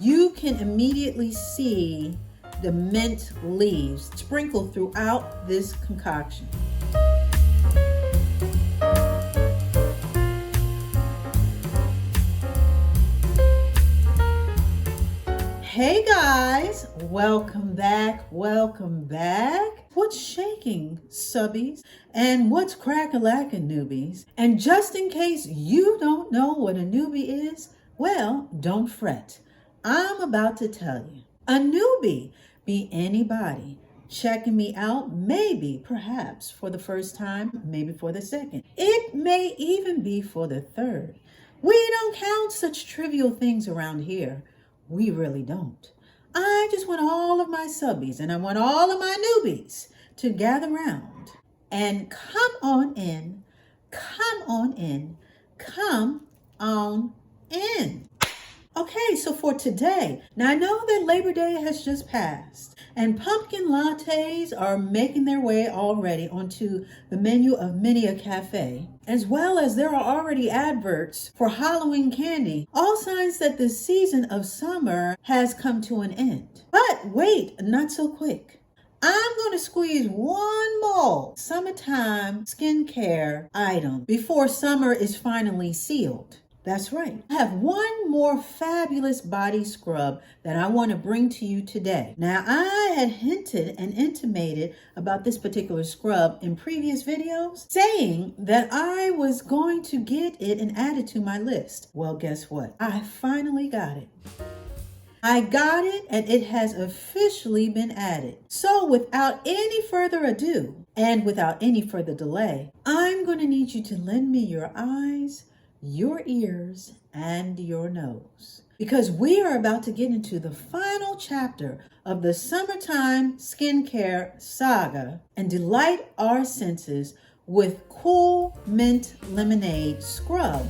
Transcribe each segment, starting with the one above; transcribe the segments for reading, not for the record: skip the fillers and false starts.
you can immediately see the mint leaves sprinkled throughout this concoction. Hey guys, welcome back, welcome back. What's shaking, subbies? And what's crack-a-lackin', newbies? And just in case you don't know what a newbie is, well, don't fret. I'm about to tell you. A newbie be anybody checking me out, maybe, perhaps, for the first time, maybe for the second. It may even be for the third. We don't count such trivial things around here. We really don't. I just want all of my subbies and I want all of my newbies to gather round and come on in, come on in, come on in. Okay, so for today, now I know that Labor Day has just passed and pumpkin lattes are making their way already onto the menu of many a cafe, as well as there are already adverts for Halloween candy, all signs that the season of summer has come to an end. But wait, not so quick. I'm going to squeeze one more summertime skincare item before summer is finally sealed. That's right. I have one more fabulous body scrub that I want to bring to you today. Now, I had hinted and intimated about this particular scrub in previous videos, saying that I was going to get it and add it to my list. Well, guess what? I finally got it. I got it and it has officially been added. So without any further ado and without any further delay, I'm going to need you to lend me your eyes, your ears, and your nose, because we are about to get into the final chapter of the summertime skincare saga and delight our senses with Cool Mint Lemonade Scrub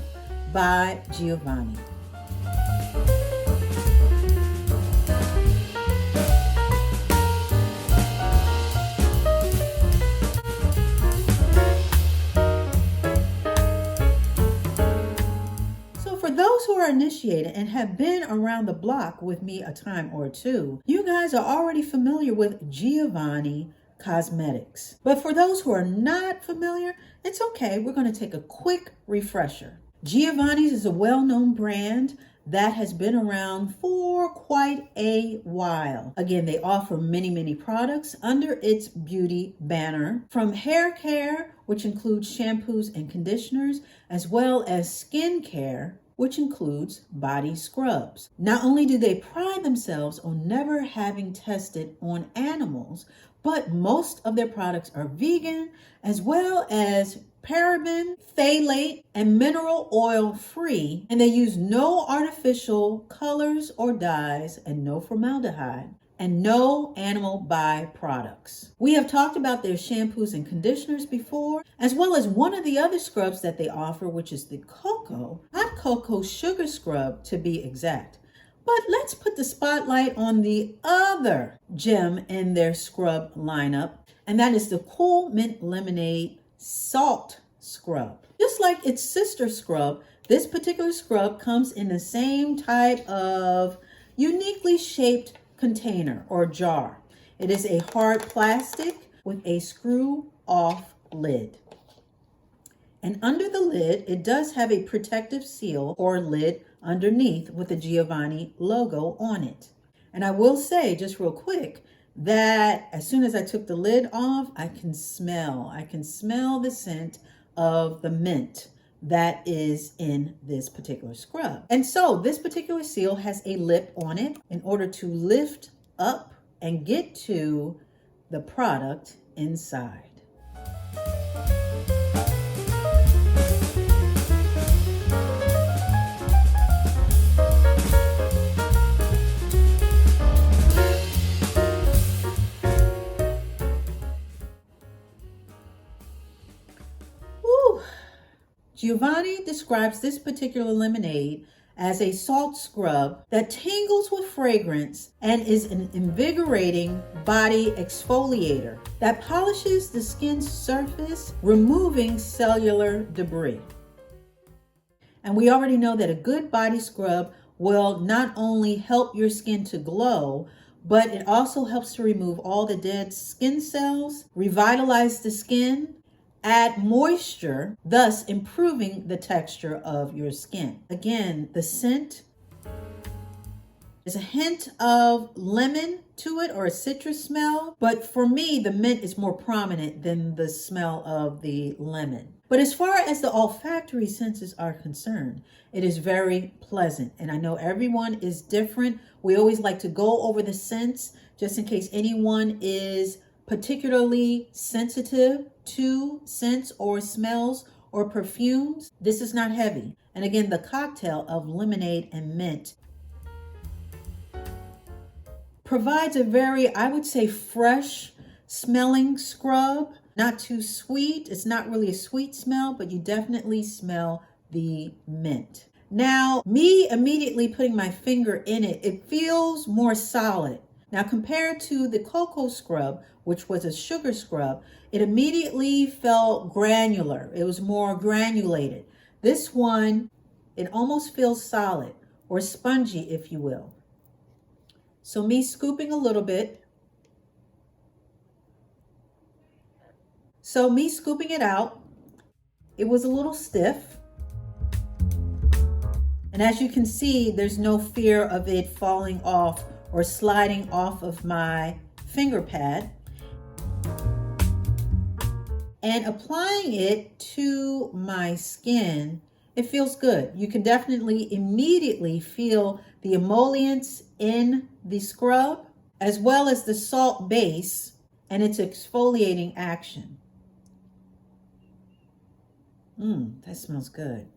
by Giovanni. Those who are initiated and have been around the block with me a time or two, you guys are already familiar with Giovanni Cosmetics. But for those who are not familiar, it's okay. We're going to take a quick refresher. Giovanni's is a well-known brand that has been around for quite a while. Again, they offer many products under its beauty banner, from hair care, which includes shampoos and conditioners, as well as skin care, which includes body scrubs. Not only do they pride themselves on never having tested on animals, but most of their products are vegan, as well as paraben, phthalate, and mineral oil free, and they use no artificial colors or dyes and no formaldehyde, and no animal byproducts. We have talked about their shampoos and conditioners before, as well as one of the other scrubs that they offer, which is the hot cocoa sugar scrub to be exact. But let's put the spotlight on the other gem in their scrub lineup, and that is the Cool Mint Lemonade Salt Scrub. Just like its sister scrub, this particular scrub comes in the same type of uniquely shaped container or jar. It is a hard plastic with a screw-off lid. And under the lid, it does have a protective seal or lid underneath with the Giovanni logo on it. And I will say, just real quick, that as soon as I took the lid off, I can smell the scent of the mint that is in this particular scrub. And so this particular seal has a lip on it in order to lift up and get to the product inside. Giovanni describes this particular lemonade as a salt scrub that tingles with fragrance and is an invigorating body exfoliator that polishes the skin's surface, removing cellular debris. And we already know that a good body scrub will not only help your skin to glow, but it also helps to remove all the dead skin cells, revitalize the skin, add moisture, thus improving the texture of your skin. Again, the scent is a hint of lemon to it, or a citrus smell, but for me, the mint is more prominent than the smell of the lemon. But as far as the olfactory senses are concerned, it is very pleasant. And I know everyone is different. We always like to go over the scents just in case anyone is particularly sensitive to scents or smells or perfumes. This is not heavy. And again, the cocktail of lemonade and mint provides a very, I would say, fresh smelling scrub. Not too sweet. It's not really a sweet smell, but you definitely smell the mint. Now, me immediately putting my finger in it, it feels more solid. Now, compared to the cocoa scrub, which was a sugar scrub, it immediately felt granular. It was more granulated. This one, it almost feels solid, or spongy, if you will. So me scooping a little bit. So me scooping it out, it was a little stiff. And as you can see, there's no fear of it falling off or sliding off of my finger pad. And applying it to my skin, it feels good. You can definitely immediately feel the emollients in the scrub, as well as the salt base and its exfoliating action. That smells good.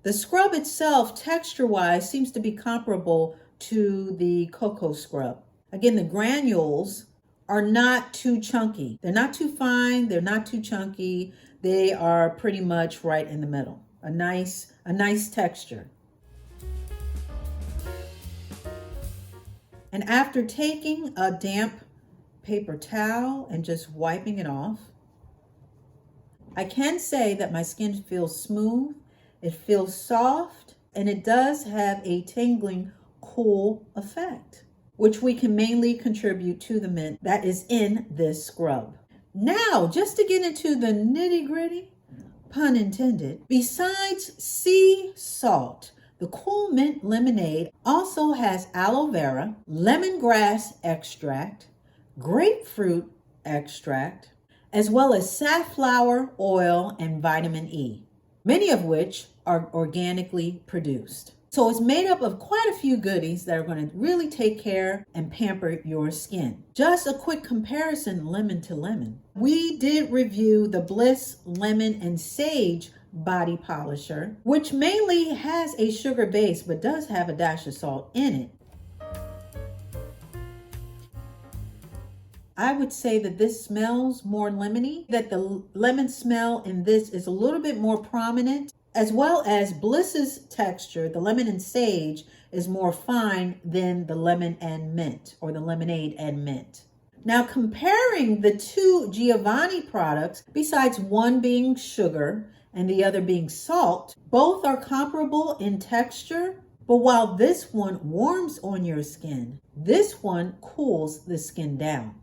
The scrub itself, texture-wise, seems to be comparable to the cocoa scrub. Again, the granules are not too chunky. They're not too fine. They're not too chunky. They are pretty much right in the middle. A nice texture. And after taking a damp paper towel and just wiping it off, I can say that my skin feels smooth, it feels soft, and it does have a tingling, cool effect, which we can mainly contribute to the mint that is in this scrub. Now, just to get into the nitty-gritty, pun intended, besides sea salt, the Cool Mint Lemonade also has aloe vera, lemongrass extract, grapefruit extract, as well as safflower oil and vitamin E, many of which are organically produced. So it's made up of quite a few goodies that are going to really take care and pamper your skin. Just a quick comparison, lemon to lemon. We did review the Bliss Lemon and Sage Body Polisher, which mainly has a sugar base but does have a dash of salt in it. I would say that this smells more lemony, that the lemon smell in this is a little bit more prominent, as well as Bliss's texture, the lemon and sage, is more fine than the lemon and mint, or the lemonade and mint. Now, comparing the two Giovanni products, besides one being sugar and the other being salt, both are comparable in texture, but while this one warms on your skin, this one cools the skin down.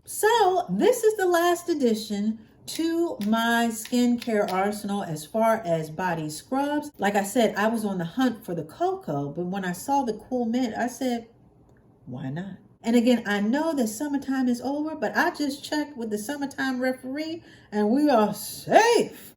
So this is the last addition to my skincare arsenal as far as body scrubs. Like I said, I was on the hunt for the cocoa, but when I saw the Cool Mint, I said, why not? And again, I know that summertime is over, but I just checked with the summertime referee and we are safe.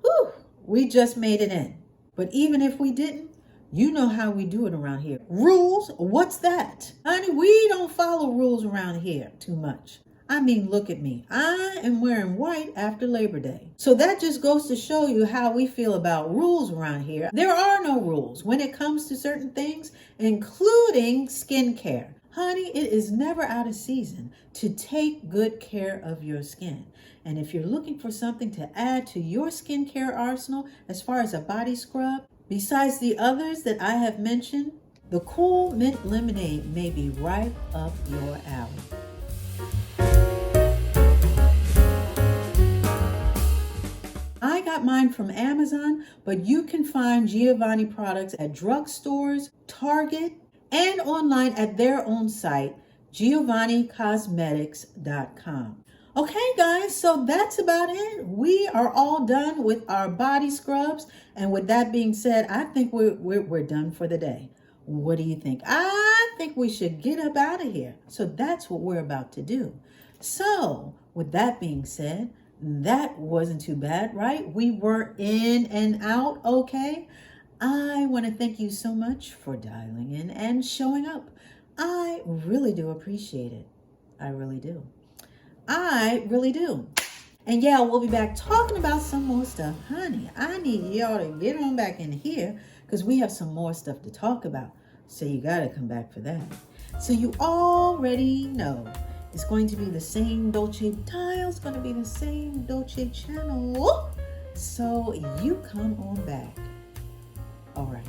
Whew, we just made it in. But even if we didn't, you know how we do it around here. Rules, what's that? Honey, we don't follow rules around here too much. I mean, look at me. I am wearing white after Labor Day. So that just goes to show you how we feel about rules around here. There are no rules when it comes to certain things, including skincare. Honey, it is never out of season to take good care of your skin. And if you're looking for something to add to your skincare arsenal as far as a body scrub, besides the others that I have mentioned, the Cool Mint Lemonade may be right up your alley. I got mine from Amazon, but you can find Giovanni products at drugstores, Target, and online at their own site, giovannicosmetics.com. Okay, guys, so that's about it. We are all done with our body scrubs. And with that being said, I think we're done for the day. What do you think? I think we should get up out of here. So that's what we're about to do. So with that being said, that wasn't too bad, right? We were in and out, okay? I want to thank you so much for dialing in and showing up. I really do appreciate it. I really do. I really do. And yeah, we'll be back talking about some more stuff. Honey, I need y'all to get on back in here because we have some more stuff to talk about. So you got to come back for that. So you already know it's going to be the same Dolce dial. It's going to be the same Dolce channel. So you come on back. All right.